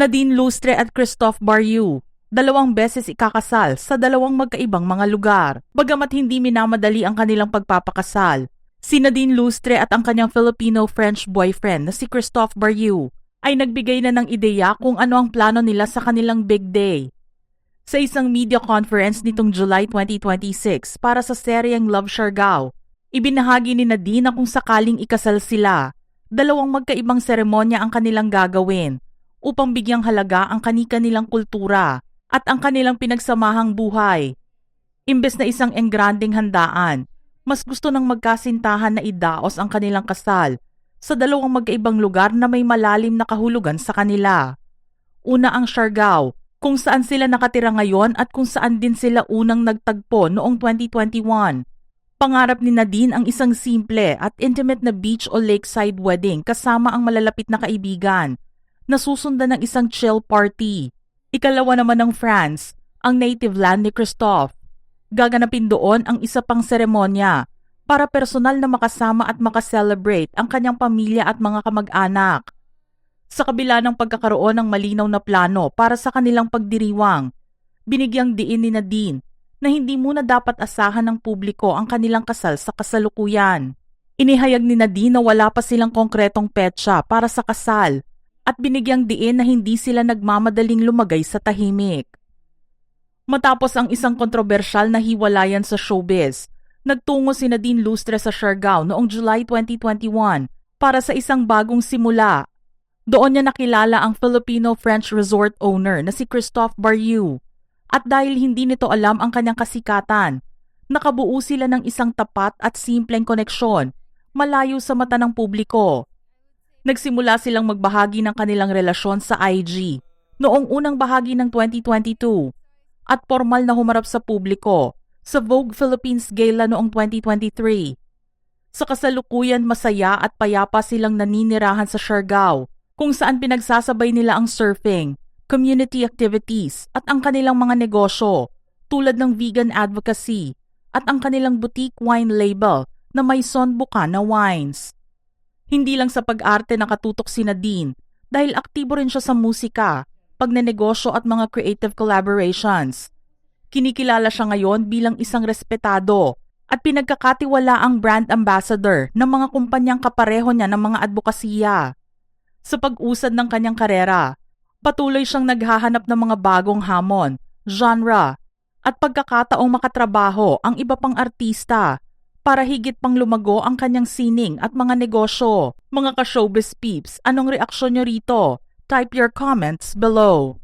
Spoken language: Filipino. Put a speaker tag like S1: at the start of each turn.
S1: Nadine Lustre at Christophe Barriou, dalawang beses ikakasal sa dalawang magkaibang mga lugar. Bagamat hindi minamadali ang kanilang pagpapakasal, si Nadine Lustre at ang kanyang Filipino-French boyfriend na si Christophe Barriou ay nagbigay na ng ideya kung ano ang plano nila sa kanilang big day. Sa isang media conference nitong July 2026 para sa seryeng Love Siargao, ibinahagi ni Nadine na kung sakaling ikasal sila, dalawang magkaibang seremonya ang kanilang gagawin upang bigyang halaga ang kani-kanilang kultura at ang kanilang pinagsamahang buhay. Imbes na isang engranding handaan, mas gusto ng magkasintahan na idaos ang kanilang kasal sa dalawang magkaibang lugar na may malalim na kahulugan sa kanila. Una ang Siargao, kung saan sila nakatira ngayon at kung saan din sila unang nagtagpo noong 2021. Pangarap ni Nadine ang isang simple at intimate na beach o lakeside wedding kasama ang malalapit na kaibigan, nasusundan ng isang chill party. Ikalawa naman ng France, ang native land ni Christophe. Gaganapin doon ang isa pang seremonya para personal na makasama at makaselebrate ang kanyang pamilya at mga kamag-anak. Sa kabila ng pagkakaroon ng malinaw na plano para sa kanilang pagdiriwang, binigyang diin ni Nadine na hindi muna dapat asahan ng publiko ang kanilang kasal sa kasalukuyan. Inihayag ni Nadine na wala pa silang konkretong petsa para sa kasal at binigyang diin na hindi sila nagmamadaling lumagay sa tahimik. Matapos ang isang kontrobersyal na hiwalayan sa showbiz, nagtungo si Nadine Lustre sa Siargao noong July 2021 para sa isang bagong simula. Doon niya nakilala ang Filipino-French resort owner na si Christophe Barriou. At dahil hindi nito alam ang kanyang kasikatan, nakabuo sila ng isang tapat at simpleng koneksyon, malayo sa mata ng publiko. Nagsimula silang magbahagi ng kanilang relasyon sa IG noong unang bahagi ng 2022 at formal na humarap sa publiko sa Vogue Philippines Gala noong 2023. Sa kasalukuyan, masaya at payapa silang naninirahan sa Siargao kung saan pinagsasabay nila ang surfing, community activities at ang kanilang mga negosyo tulad ng vegan advocacy at ang kanilang boutique wine label na Maison Bucana Wines. Hindi lang sa pag-arte nakatutok si Nadine dahil aktibo rin siya sa musika, pagnenegosyo at mga creative collaborations. Kinikilala siya ngayon bilang isang respetado at pinagkakatiwalaang brand ambassador ng mga kumpanyang kapareho niya ng mga advokasya. Sa pag-usad ng kanyang karera, patuloy siyang naghahanap ng mga bagong hamon, genre, at pagkakataong makatrabaho ang iba pang artista para higit pang lumago ang kanyang sining at mga negosyo. Mga ka-showbiz peeps, anong reaksyon nyo rito? Type your comments below.